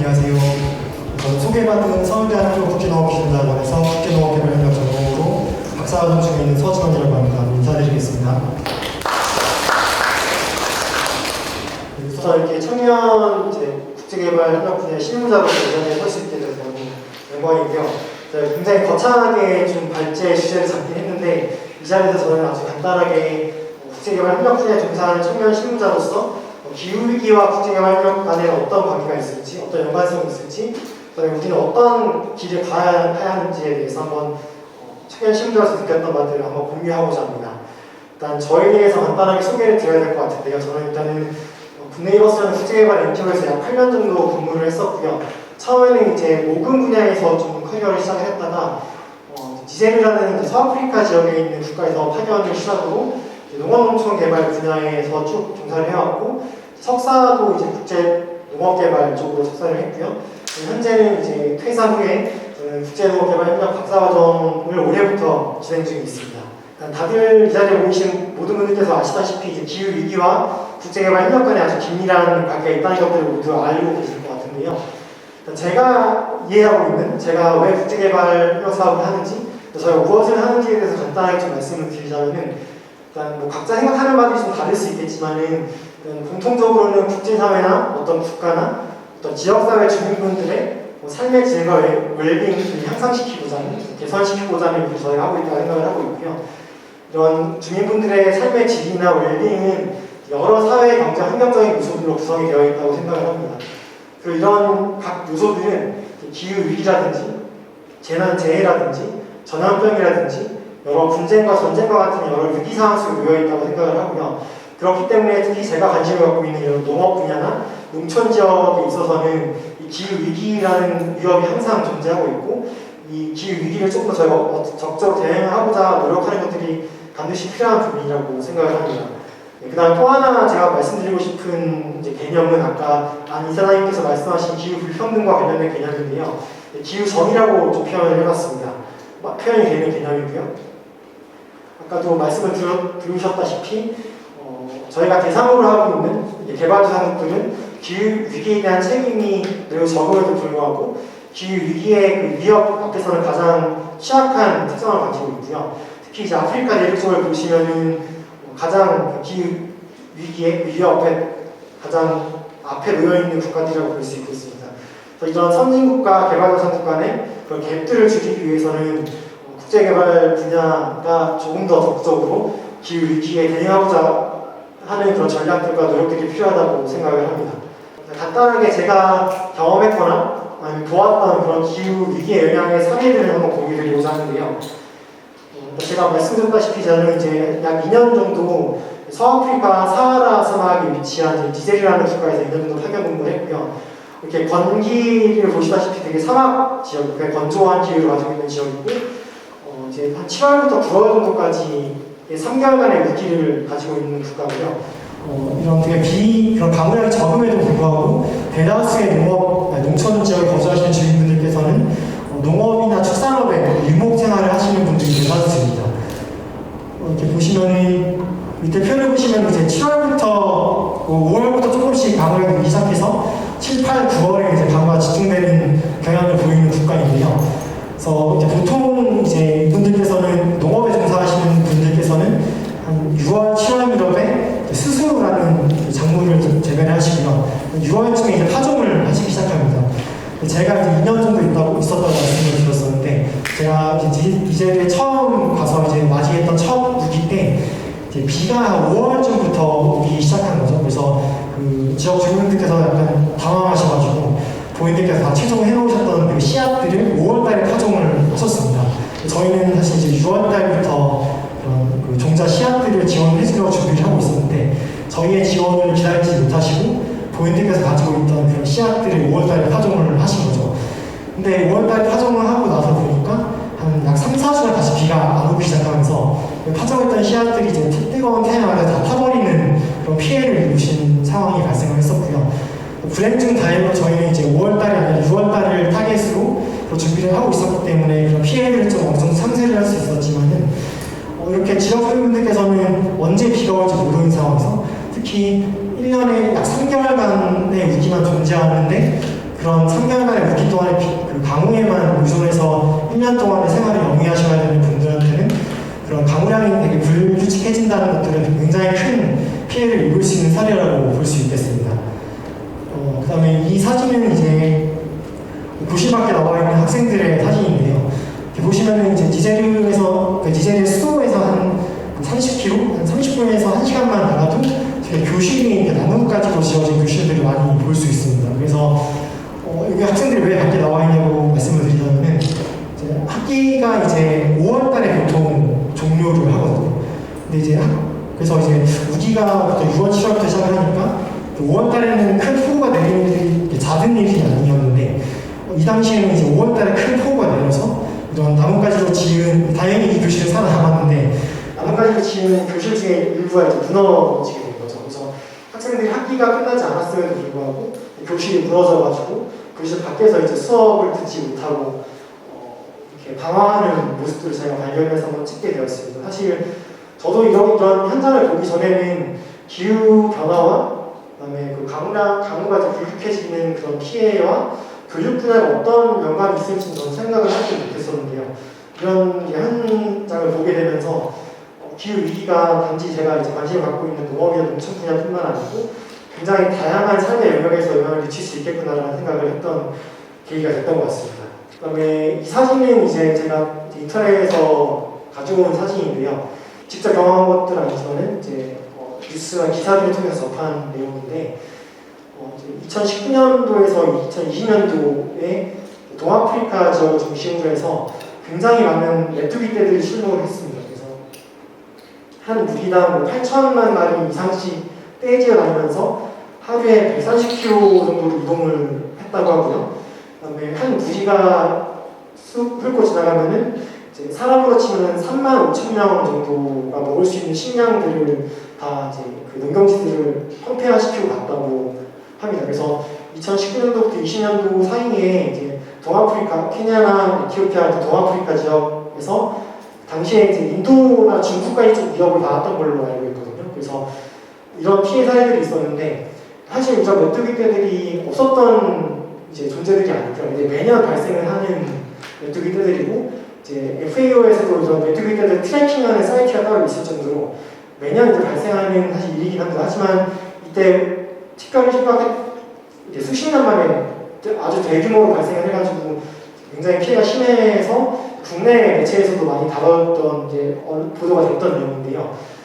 안녕하세요. 저는 소개받은 서울대학교 국제농업기술대학원에서 국제농업개발협력 전공으로 박사과정 중에 있는 서지원이라고 합니다. 인사드리겠습니다. 우선 이렇게 청년 국제개발협력 분야 실무자로 예전에 설 수 있게 돼서 너무 영광이고요. 굉장히 거창하게 좀 발제 주제를 잡긴 했는데 이 자리에서 저는 아주 간단하게 국제개발협력 분야에 종사하는 청년 실무자로서 기후위기와 국제개발협력 간에 어떤 관계가 있을지, 어떤 연관성이 있을지, 그다음에 우리는 어떤 길을 가야 하는지에 대해서 한번 청년 실무자로서 느꼈던 바들을 한번 공유하고자 합니다. 일단 저에 대해서 간단하게 소개를 드려야 될 것 같은데요. 저는 일단은 국내이버스라는 국제개발 NPO에서 약 8년 정도 근무를 했었고요. 처음에는 이제 모금 분야에서 좀 커리어를 시작을 했다가 지제르라는 서아프리카 지역에 있는 국가에서 파견을 시작으로 농업농촌 개발 분야에서 쭉 종사를 해왔고 석사도 이제 국제 농업개발 쪽으로 석사를 했고요. 현재는 이제 퇴사 후에 국제농업개발협력 박사과정을 올해부터 진행 중에 있습니다. 다들 이 자리에 모이신 모든 분들께서 아시다시피 이제 기후위기와 국제개발협력 간에 아주 긴밀한 관계가 있다는 것들을 모두 알고 계실 것 같은데요. 제가 이해하고 있는, 제가 왜 국제개발협력 사업을 하는지, 저희가 무엇을 하는지에 대해서 간단하게 좀 말씀을 드리자면은 일단 뭐 각자 생각하는 바들이 좀 다를 수 있겠지만은 공통적으로는 국제사회나 어떤 국가나 어떤 지역사회 주민분들의 삶의 질과 웰빙을 향상시키고자 하는, 개선시키고자 하는 일을 저희가 하고 있다고 생각을 하고 있고요. 이런 주민분들의 삶의 질이나 웰빙은 여러 사회, 경제, 환경적인 요소들로 구성이 되어 있다고 생각을 합니다. 그리고 이런 각 요소들은 기후위기라든지 재난재해라든지 전염병이라든지 여러 분쟁과 전쟁과 같은 여러 위기상황 속에 놓여있다고 생각을 하고요. 그렇기 때문에 특히 제가 관심을 갖고 있는 이런 농업 분야나 농촌 지역에 있어서는 이 기후위기라는 위협이 항상 존재하고 있고 이 기후위기를 조금 더 저희가 적극적으로 대응하고자 노력하는 것들이 반드시 필요한 부분이라고 생각을 합니다. 그 다음 또 하나 제가 말씀드리고 싶은 개념은 아까 안 이사장님께서 말씀하신 기후불평등과 관련된 개념인데요. 기후정의라고 좀 표현을 해봤습니다. 표현이 되는 개념이고요. 아까도 말씀을 들으셨다시피 저희가 대상으로 하고 있는 개발도상국들은 기후위기에 대한 책임이 매우 적음에도 불구하고 기후위기의 그 위협 앞에서는 가장 취약한 특성을 가지고 있고요. 특히 이제 아프리카 내륙 쪽을 보시면은 가장 기후위기의 위협에 가장 앞에 놓여있는 국가들이라고 볼 수 있겠습니다. 그래서 이런 선진국과 개발도상국 간의 그런 갭들을 줄이기 위해서는 국제개발 분야가 조금 더 적극적으로 기후위기에 대응하고자 하는 그런 전략들과 노력들이 필요하다고 생각을 합니다. 간단하게 제가 경험했거나 아니면 보았던 그런 기후위기의 영향의 사례들을 한번 공유드리고자 하는데요. 제가 말씀드렸다시피 저는 이제 약 2년 정도 서아프리카 사하라 사막에 위치한 지제르라는 국가에서 2년 정도 파견 근무를 했고요. 이렇게 건기를 보시다시피 되게 사막 지역, 되게 건조한 기후를 가지고 있는 지역이고 이제 한 7월부터 9월 정도까지 3개월간의 우기를 가지고 있는 국가고요. 이런 되게 그런 가물량이 적음에도 불구하고 대다수의 농촌 지역에 거주하시는 주민분들께서는 농업이나 축산업에 유목 생활을 하시는 분들이 대다수입니다. 이렇게 보시면은 밑에 표를 보시면 이제 7월부터 5월부터 조금씩 가물량이 오기 시작해서 7, 8, 9월에 이제 강우가 집중되는 경향을 보이는 국가인데요. 그래서 이제 보통 이제 이분들께서는 농업에 종사하시는 분들께서는 한 6월, 7월 무렵에 수수라는 작물을 재배를 하시고요. 6월쯤에 이제 파종을 하시기 시작합니다. 제가 이제 2년 정도 있었다고 말씀을 드렸었는데, 제가 이제 처음 가서 이제 맞이했던 첫 우기 때, 이제 비가 한 5월쯤부터 오기 시작한 거죠. 그래서 그 지역 주민들께서 약간 당황하셔가지고, 본인들께서 다 최종해 놓으셨던 그 씨앗들을 5월달에 파종을 하셨습니다. 저희는 사실 이제 6월달부터 그 종자 씨앗들을 지원해주려고 준비를 하고 있었는데, 저희의 지원을 기다리지 못하시고, 본인들께서 가지고 있던 그런 씨앗들을 5월달에 파종을 하신 거죠. 근데 5월달에 파종을 하고 나서 보니까 한 약 3, 4주가 다시 비가 안 오기 시작하면서 파종했던 씨앗들이 이제 뜨거운 태양 아래 다 타버리는 그런 피해를 입으신 상황이 발생을 했었고요. 불행 중 다행으로 저희는 이제 5월달이 아니라 6월달을 타겟으로 준비를 하고 있었기 때문에 그런 피해들을 좀 어느 정도 상쇄를 할 수 있었지만은 이렇게 지역 주민분들께서는 언제 비가 올지 모르는 상황에서 특히 1년에 약 3개월간의 우기만 존재하는데 그 그런 3개월간의 무기 동안의 그 강우에만 의존해서 1년 동안의 생활을 영위하셔야 되는 분들한테는 그런 강우량이 되게 불규칙해진다는 것들은 굉장히 큰 피해를 입을 수 있는 사례라고 볼 수 있겠습니다. 그 다음에 이 사진은 이제 교실 밖에 나와 있는 학생들의 사진인데요. 이렇게 보시면은 이제 니제르에서, 니제르 수도에서 한 30km, 한 30분에서 1시간만 나가도 교실이 나무가지로 지어진 교실들을 많이 볼 수 있습니다. 그래서 여기 학생들이 왜 밖에 나와 있냐고 말씀을 드리자면은 이제 학기가 이제 5월달에 보통 종료를 하거든요. 근데 이제 그래서 이제 우기가 6월, 7월부터 시작을 하니까 5월달에는 큰 폭우가 내리는 일이 잦은 일이 아니었는데 이 당시에는 이제 5월달에 큰 폭우가 내려서 이런 나뭇가지로 지은 다행히 이 교실은 살아남았는데 나뭇가지로 지은 교실 중에 일부가 이제 무너지게 된 거죠. 그래서 학생들이 학기가 끝나지 않았음에도 불구하고 교실이 무너져가지고 교실 밖에서 이제 수업을 듣지 못하고 이렇게 방황하는 모습들을 제가 발견해서 한번 찍게 되었습니다. 사실 저도 이런 현장을 보기 전에는 기후 변화와 그다음에 그 강우가 이제 불쾌해지는 그런 피해와 교육 분야에 어떤 연관이 있을지 저는 생각을 하지 못했었는데요. 이런 현장을 보게 되면서 기후 위기가 단지 제가 이제 관심을 갖고 있는 농업이나 농촌 분야뿐만 아니고 굉장히 다양한 삶의 영역에서 영향을 미칠 수 있겠구나라는 생각을 했던 계기가 됐던 것 같습니다. 그다음에 이 사진은 이제 제가 인터넷에서 가져온 사진인데요. 직접 경험한 것들 아니지만은 이제 뉴스나 기사들을 통해서 접한 내용인데 2019년도에서 2020년도에 동아프리카 지역을 중심으로 해서 굉장히 많은 메뚜기 떼들이 출몰을 했습니다. 그래서 한 무리당 8천만 마리 이상씩 떼지어 다니면서 하루에 130km 정도로 이동을 했다고 하고요. 그다음에 한 무리가 쑥 훑고 지나가면은 이제 사람으로 치면 3만 5천 명 정도가 먹을 수 있는 식량들을 다 이제 그 농경지들을 황폐화시키고 갔다고 합니다. 그래서 2019년도부터 20년도 사이에 이제 동아프리카, 케냐나 에티오피아 등 동아프리카 지역에서 당시에 이제 인도나 중국까지 좀 위협을 받았던 걸로 알고 있거든요. 그래서 이런 피해 사례들이 있었는데 사실 이런 메뚜기 떼들이 없었던 이제 존재들이 아니라 이제 매년 발생을 하는 메뚜기 떼들이고 이제 FAO에서도 이런 메뚜기 떼들 트래킹하는 사이트가 따로 있을 정도로 매년 이제 발생하는 사실 일이긴 합니다. 하지만 이때 특별히 심각한 수십 년 만에 아주 대규모로 발생을 해가지고 굉장히 피해가 심해서 국내 매체에서도 많이 다뤘던 이제 보도가 됐던 내용인데요.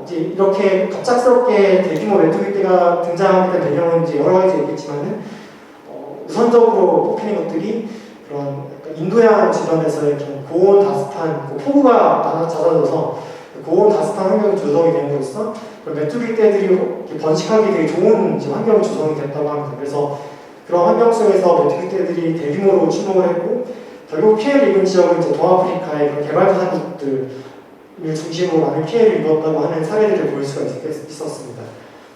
이제 이렇게 갑작스럽게 대규모 메뚜기 떼가 등장하게 된 배경은 이제 여러 가지 있겠지만은 우선적으로 뽑히는 것들이 그런 인도양 주변에서의 좀 고온 다습한 폭우가 잦아져서 고온 다습한 환경이 조성이 됨으로써 메뚜기 떼들이 번식하기 되게 좋은 환경이 조성이 됐다고 합니다. 그래서 그런 환경 속에서 메뚜기 떼들이 대규모로 출몰을 했고 결국 피해를 입은 지역은 이제 동아프리카의 그런 개발도상국들을 중심으로 많은 피해를 입었다고 하는 사례들을 볼 수가 있었습니다.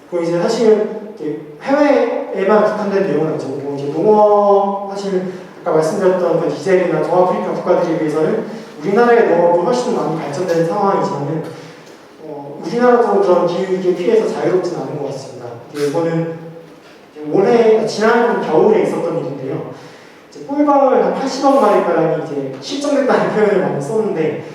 그리고 이제 사실 해외에만 국한된 내용은 아니죠. 이제 농업 사실 아까 말씀드렸던 그 니제르나 동아프리카 국가들에 비해서는 우리나라의 농업이 훨씬 많이 발전된 상황이지만은 우리나라도 그런 기후위기의 피해에서 자유롭지는 않은 것 같습니다. 이거는 지난 겨울에 있었던 일인데요. 꿀벌 한 80억 마리가량이 이제 실종됐다는 표현을 많이 썼는데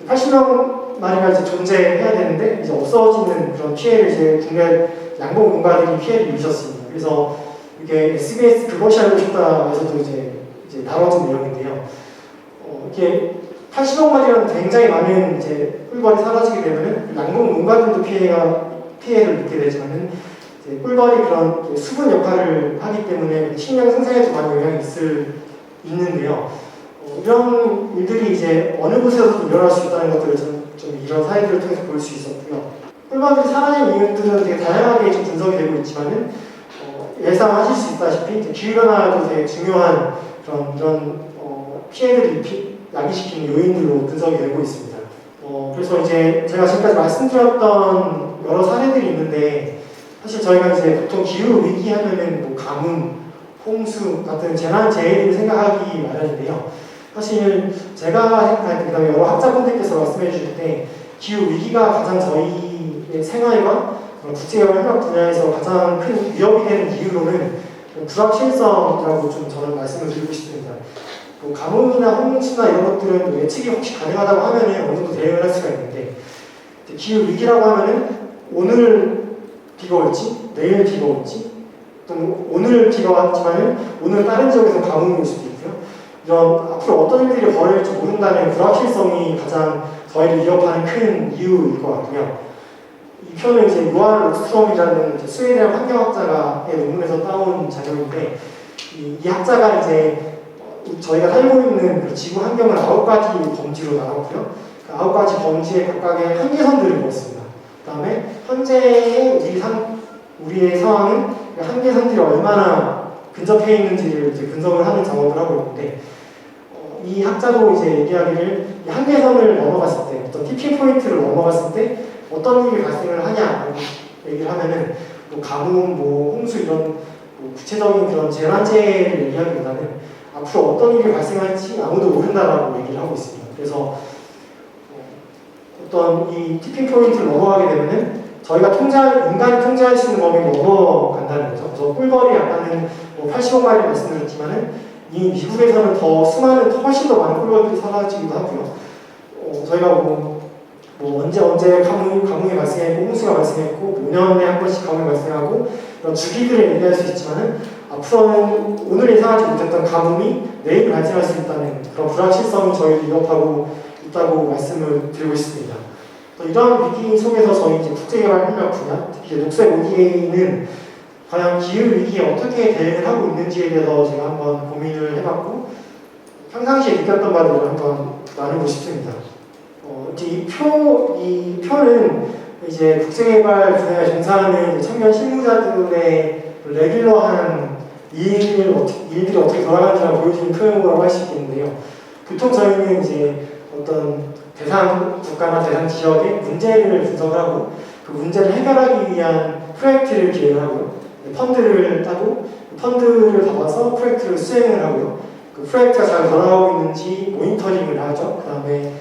80억 마리가 이제 존재해야 되는데 이제 없어지는 그런 피해를 이제 국내 양봉 농가들이 피해를 입으셨습니다. 그래서 이게 SBS 그것이 알고 싶다에서도 이제 다뤄진 내용인데요. 이게 80억 마리라는 굉장히 많은 이제 꿀벌이 사라지게 되면은 양봉 농가들도 피해를 입게 되지만은 이제 꿀벌이 그런 수분 역할을 하기 때문에 식량 생산에도 많이 영향이 있는데요. 이런 일들이 이제 어느 곳에서도 일어날 수 있다는 것들을 좀 이런 사례들을 통해서 볼 수 있었고요. 꿀벌들이 사라진 이유들은 되게 다양하게 좀 분석이 되고 있지만은 예상하실 수 있다시피 기후변화도 되게 중요한 이런 피해를 야기시키는 요인들로 분석이 되고 있습니다. 그래서 이제 제가 지금까지 말씀드렸던 여러 사례들이 있는데 사실 저희가 이제 보통 기후 위기 하면은 뭐 가뭄, 홍수 같은 재난재해를 생각하기 마련인데요. 사실 제가 생각할 때 그다음에 여러 학자분들께서 말씀해 주실 때 기후 위기가 가장 저희의 생활과 국제협력 분야에서 가장 큰 위협이 되는 이유로는 불확실성이라고 좀 저는 말씀을 드리고 싶습니다. 뭐 가뭄이나 홍수나 이런 것들은 뭐 예측이 혹시 가능하다고 하면은 어느 정도 대응을 할 수가 있는데, 기후 위기라고 하면은 오늘 비가 올지 내일 비가 올지, 또 오늘 비가 왔지만은 오늘 다른 지역에서 가뭄이 올 수도 있고요. 이런 앞으로 어떤 일들이 벌어질지 모른다는 불확실성이 가장 저희를 위협하는 큰 이유일 것 같고요. 이 표는 이제 요한 록스트롬이라는 스웨덴 환경학자가의 논문에서 따온 자료인데, 이 학자가 이제 저희가 살고 있는 그 지구 환경을 9가지 범지로 나눴고요. 그 9가지 범지의 각각의 한계선들을 보았습니다. 그 다음에 현재의 우리의 상황은 그 한계선들이 얼마나 근접해 있는지를 이제 분석을 하는 작업을 하고 있는데, 이 학자도 이제 얘기하기를 이 한계선을 넘어갔을 때, 어떤 티핑 포인트를 넘어갔을 때 어떤 일이 발생을 하냐라고 얘기를 하면은 뭐 가뭄, 뭐 홍수 이런 뭐 구체적인 그런 재난재해를 얘기하기보다는 앞으로 어떤 일이 발생할지 아무도 모른다라고 얘기를 하고 있습니다. 그래서 어떤 이 티핑 포인트를 넘어가게 되면은 저희가 인간이 통제할 수 있는 범위를 넘어간다는 거죠. 그래서 꿀벌이 아까는 뭐 80억 마리 말씀드렸지만은 이 미국에서는 훨씬 더 많은 꿀벌들이 사라지기도 하고요. 저희가 언제 가뭄이 발생했고 홍수가 발생했고 5년에 한 번씩 가뭄이 발생하고 이런 주기들을 얘기할 수 있지만은 앞으로는 오늘 예상하지 못했던 가뭄이 내일 발생할 수 있다는 그런 불확실성이 저희를 위협하고 있다고 말씀을 드리고 있습니다. 이런 위기 속에서 저희 이제 국제개발협력 분야, 특히 녹색 ODA는 과연 기후 위기에 어떻게 대응을 하고 있는지에 대해서 제가 한번 고민을 해봤고, 평상시에 느꼈던 바를 한번 나누고 싶습니다. 이 표는 이제 국제개발 분야에 종사하는 청년 실무자들의 레귤러한 일들이 어떻게 돌아가는지를 보여주는 표라고 할 수 있겠는데요. 보통 저희는 이제 어떤 대상 국가나 대상 지역의 문제를 분석을 하고 그 문제를 해결하기 위한 프로젝트를 기획을 하고요. 펀드를 따고 펀드를 받아서 프로젝트를 수행을 하고요. 그 프로젝트가 잘 돌아가고 있는지 모니터링을 하죠. 그 다음에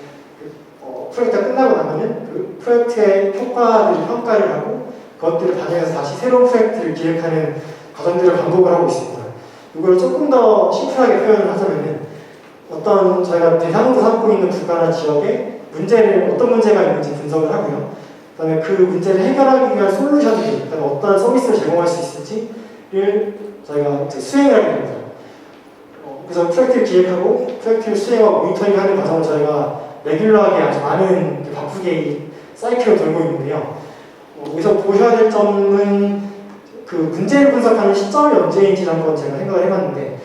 프로젝트가 끝나고 나면은 그 프로젝트의 효과들을 평가를 하고 그것들을 반영해서 다시 새로운 프로젝트를 기획하는 과정들을 반복을 하고 있습니다. 이걸 조금 더 심플하게 표현을 하자면은 어떤 저희가 대상으로 삼고 있는 국가나 지역에 어떤 문제가 있는지 분석을 하고요. 그 다음에 그 문제를 해결하기 위한 솔루션들, 그다음에 어떤 서비스를 제공할 수 있을지를 저희가 수행을 하게 됩니다. 그래서 프로젝트를 기획하고 프로젝트를 수행하고 모니터링하는 과정을 저희가 레귤러하게 아주 많은 바쁘게 이 사이클을 돌고 있는데요. 여기서 보셔야 될 점은 그 문제를 분석하는 시점이 언제인지를 한번 제가 생각을 해봤는데,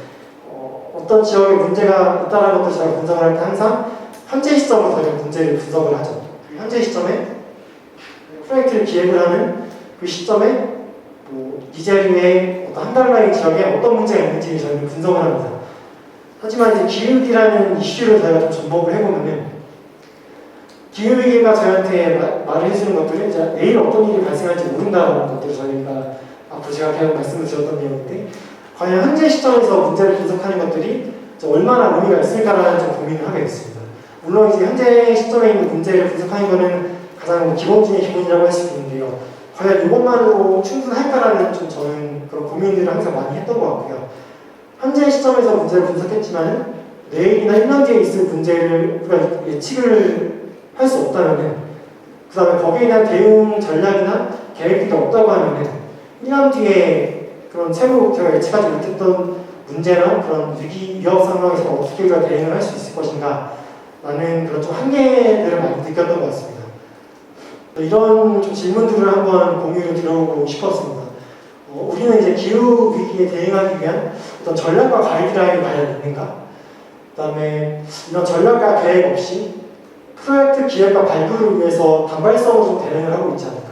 어떤 지역에 문제가 있다는 것도 저희가 분석을 할 때 항상 현재 시점으로 저희가 문제를 분석을 하죠. 그 현재 시점에 프로젝트를 기획을 하는 그 시점에 니제리아의 어떤 한 달러의 지역에 어떤 문제가 있는지 저희는 분석을 합니다. 하지만 이제 기후위기라는 이슈를 저희가 좀 접목을 해보면은 기후위기가 저희한테 말을 해주는 것들은 이제 내일 어떤 일이 발생할지 모른다는 것들을 저희가 앞으로 제가 계속 말씀을 드렸던 내용인데, 과연 현재 시점에서 문제를 분석하는 것들이 얼마나 의미가 있을까라는 좀 고민을 하게 됐습니다. 물론 이제 현재 시점에 있는 문제를 분석하는 것은 가장 기본 중에 기본이라고 할 수 있는데요. 과연 이것만으로 충분할까라는 좀 저는 그런 고민들을 항상 많이 했던 것 같고요. 현재 시점에서 문제를 분석했지만 내일이나 1년 뒤에 있을 문제를 우리가 예측을 할 수 없다면은, 그 다음에 거기에 대한 대응 전략이나 계획이 없다고 하면은 1년 뒤에 그런 새로 제가 예측하지 못했던 문제나 그런 위협 상황에서 어떻게 우리가 대응을 할 수 있을 것인가 라는 그런 좀 한계들을 많이 느꼈던 것 같습니다. 이런 좀 질문들을 한번 공유를 드려보고 싶었습니다. 우리는 이제 기후 위기에 대응하기 위한 어떤 전략과 가이드라인이 과연 있는가? 그 다음에 이런 전략과 계획 없이 프로젝트 기획과 발굴을 위해서 단발성으로 좀 대응을 하고 있지 않을까?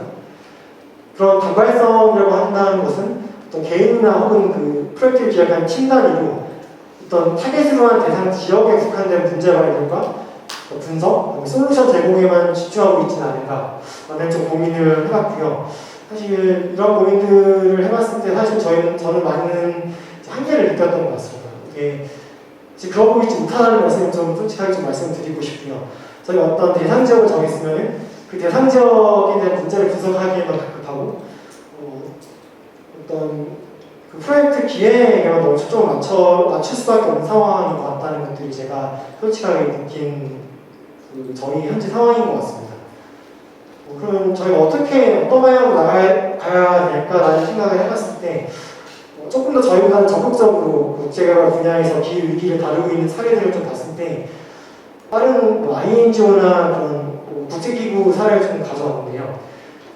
그런 단발성이라고 한다는 것은 어떤 개인이나 혹은 그 프로젝트를 기획한 팀 단위로 어떤 타겟으로 한 대상 지역에 국한된 문제 발견과 분석, 솔루션 제공에만 집중하고 있지는 않을까라는 좀 고민을 해봤고요. 사실 이런 고민들을 해봤을 때 사실 저는 많은 한계를 느꼈던 것 같습니다. 이게 그러고 있지 못하다는 말씀을 좀 솔직하게 좀 말씀드리고 싶고요. 저희가 어떤 대상 지역을 정했으면 그 대상 지역에 대한 문제를 분석하기에만 급급하고 어떤 그 프로젝트 기획에만 너무 초점을 맞출 수밖에 없는 상황인 것 같다는 것들이 제가 솔직하게 느낀 저희 현재 상황인 것 같습니다. 그럼 저희가 어떤 방향으로 나가야 될까라는 생각을 해봤을 때 조금 더 저희보다는 적극적으로 국제개발 분야에서 기후위기를 다루고 있는 사례들을 좀 봤을 때 다른 INGO나 그런 국제기구 사례를 좀 가져왔는데요.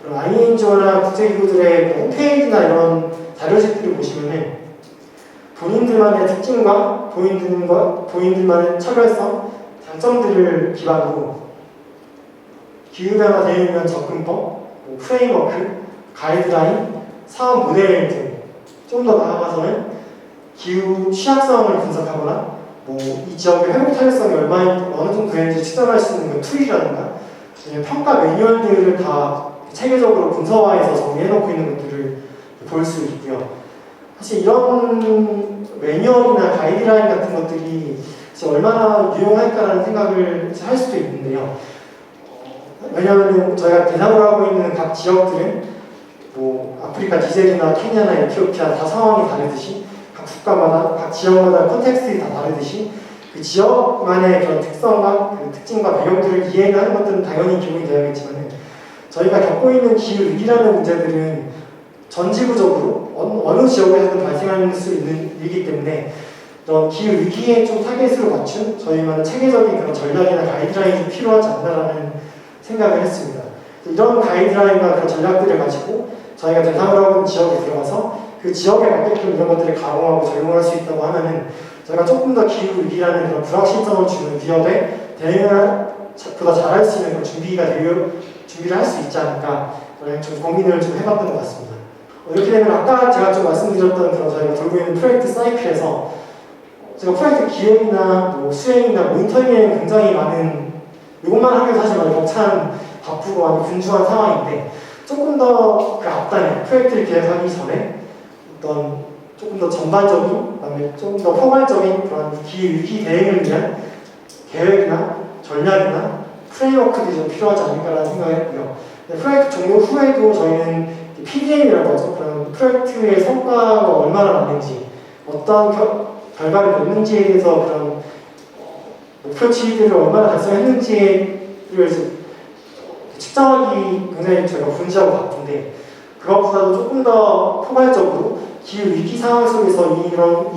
그런 INGO나 국제기구들의 홈페이지나 이런 자료집들을 보시면은 본인들만의 특징과 본인들만의 차별성, 장점들을 기반으로 기후변화 대응 위한 접근법, 프레임워크, 가이드라인, 사업 모델 등 좀 더 나아가서는 기후 취약성을 분석하거나 이 지역의 회복 탄력성이 어느 정도 되는지 측정할 수 있는 툴이라든가 평가 매뉴얼들을 다 체계적으로 문서화해서 정리해놓고 있는 것들을 볼 수 있고요. 사실 이런 매뉴얼이나 가이드라인 같은 것들이 얼마나 유용할까라는 생각을 할 수도 있는데요. 왜냐하면 저희가 대상으로 하고 있는 각 지역들은 아프리카 니제리나 케냐나 에티오피아 다 상황이 다르듯이 각 국가마다 각 지역마다 컨텍스트가 다 다르듯이 그 지역만의 그런 특성과 그 특징과 배경들을 이해하는 것들은 당연히 기본이 되어야겠지만 저희가 겪고 있는 기후 위기라는 문제들은 전 지구적으로 어느 지역에서든 발생할 수 있는 일이기 때문에 그런 기후 위기에 좀 타겟으로 맞춘 저희만의 체계적인 그런 전략이나 가이드라인이 좀 필요하지 않나라는 생각을 했습니다. 이런 가이드라인과 그런 전략들을 가지고 저희가 대상으로 하고 있는 지역에 들어가서 그 지역에 맞게끔 이런 것들을 가공하고 적용할 수 있다고 하면은 저희가 조금 더 기후 위기라는 그런 불확실성을 주는 위협에 대응을 보다 잘할 수 있는 그런 준비를 할 수 있지 않을까 좀 고민을 좀 해봤던 것 같습니다. 이렇게 되면 아까 제가 좀 말씀드렸던 그런 저희가 돌고 있는 프로젝트 사이클에서 제가 프로젝트 기획이나 수행이나 모니터링에 굉장히 많은 이것만 하기도 사실 많이 벅찬 바쁘고 많이 분주한 상황인데 조금 더 그 앞단에 프로젝트를 계획하기 전에 어떤 조금 더 전반적인 그다음에 조금 더 포괄적인 그런 기후위기 대응을 위한 계획이나 전략이나 프레임워크들이 좀 필요하지 않을까라는 생각을 했고요. 프로젝트 종료 후에도 저희는 PDM이라고 하죠. 그런 프로젝트의 성과가 얼마나 많은지 어떤 결과를 냈는지에 대해서 그런 목표치들을 얼마나 달성했는지를 측정하기 굉장히 저희가 분주하고 바쁜데 그것보다도 조금 더 포괄적으로 기후위기 상황 속에서 이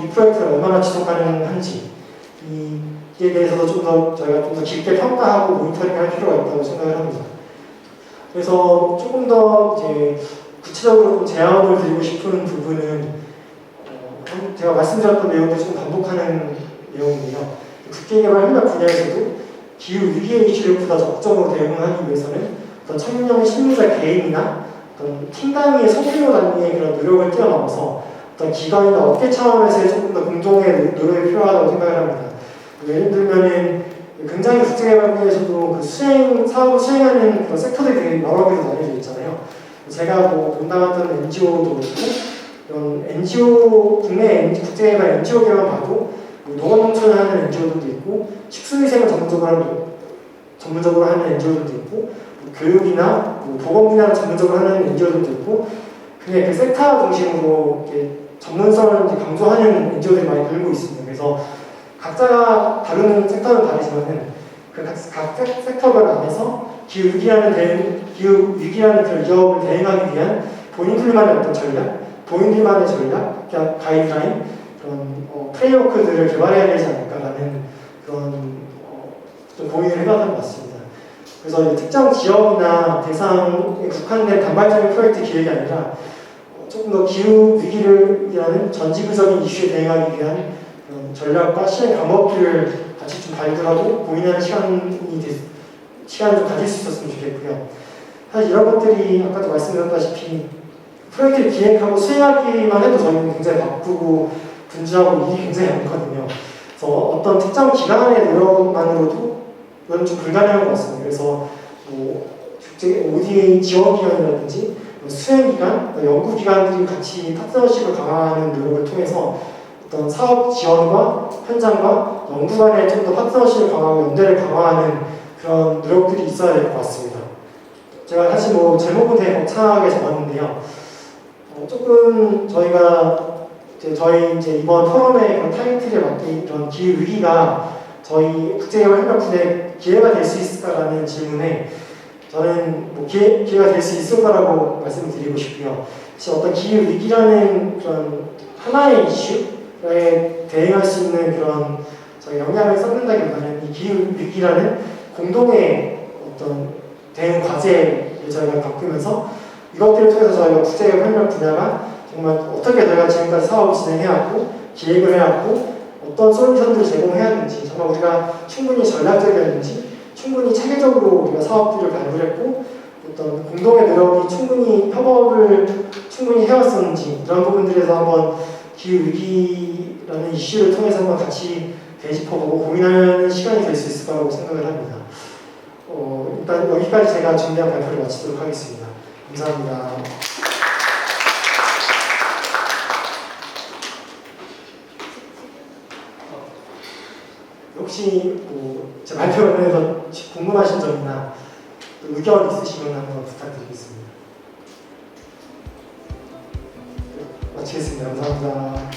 프로젝트를 얼마나 지속 가능한지 이에 대해서도 저희가 좀 더 깊게 평가하고 모니터링할 필요가 있다고 생각을 합니다. 그래서 조금 더 이제 구체적으로 제안을 드리고 싶은 부분은 제가 말씀드렸던 내용들 좀 반복하는 내용인데요. 국제개발 협력 분야에서도 기후위기의 이슈를 보다 적극적으로 대응하기 위해서는 어떤 청년 실무자 개인이나 어떤 팀 단위의 소규모 단위의 그런 노력을 뛰어넘어서 어떤 기관이나 업계 차원에서의 조금 더 공동의 노력이 필요하다고 생각을 합니다. 예를 들면은 굉장히 국제개발 분야에서도 그 사업을 수행하는 그런 섹터들이 되게 여러 개로 나뉘어져 있잖아요. 제가 담당했던 NGO도 그렇고 이런 NGO 국내 국제개발 NGO계만 봐도 농업농촌을 하는 NGO들도 있고 식수위생을 전문적으로 하는 NGO들도 있고 교육이나 보건 분야를 전문적으로 하는 NGO들도 있고 그냥 그 섹터 중심으로 전문성을 강조하는 NGO들이 많이 늘고 있습니다. 그래서 각자가 다루는 섹터는 다르지만은 각 섹터별 안에서 기후위기라는 그런 위협을 대응하기 위한 본인들만의 어떤 전략, 가이드라인, 그런 프레임워크들을 개발해야 되지 않을까라는 그런 좀 고민을 해봤던 것 같습니다. 그래서 특정 지역이나 대상에 국한된 단발적인 프로젝트 기획이 아니라 조금 더 기후 위기라는 전지구적인 이슈에 대응하기 위한 그런 전략과 실행 방법들을 같이 좀 발굴하고 고민하는 시간을 좀 가질 수 있었으면 좋겠고요. 사실 이런 것들이 아까도 말씀드렸다시피 프로젝트를 기획하고 수행하기만 해도 저희는 굉장히 바쁘고 분주하고 일이 굉장히 많거든요. 그래서 어떤 특정 기관의 노력만으로도 이건 좀 불가능한 것 같습니다. 그래서 ODA 지원기관이라든지 수행기관, 연구기관들이 같이 파트너십을 강화하는 노력을 통해서 어떤 사업 지원과 현장과 연구 간에 좀 더 파트너십을 강화하고 연대를 강화하는 그런 노력들이 있어야 될 것 같습니다. 제가 사실 제목은 되게 벅차게 적었는데요. 조금 저희가 저희 이번 포럼의 그런 타이틀에 맞게 이런 기후 위기가 저희 국제개발 협력분의 기회가 될 수 있을까라는 질문에 저는 뭐 기회가 될 수 있을 거라고 말씀을 드리고 싶고요. 어떤 기후 위기라는 그런 하나의 이슈에 대응할 수 있는 그런 저희 영향을 쏟는다기보다는 이 기후 위기라는 공동의 어떤 대응 과제를 저희가 겪으면서 이것들을 통해서 저희가 국제개발 협력 분야가 정말 어떻게 저희가 지금까지 사업을 진행해왔고 기획을 해왔고 어떤 솔루션들을 제공해야 하는지 정말 우리가 충분히 전략적이었는지 충분히 체계적으로 우리가 사업들을 발굴했고 어떤 공동의 노력이 충분히 협업을 충분히 해왔었는지 이런 부분들에서 한번 기후위기라는 이슈를 통해서 한번 같이 되짚어보고 고민하는 시간이 될 수 있을 거라고 생각을 합니다. 일단 여기까지 제가 준비한 발표를 마치도록 하겠습니다. 감사합니다. 혹시 제 발표에 대해서 궁금하신 점이나 의견 있으시면 한번 부탁드리겠습니다. 마치겠습니다. 감사합니다.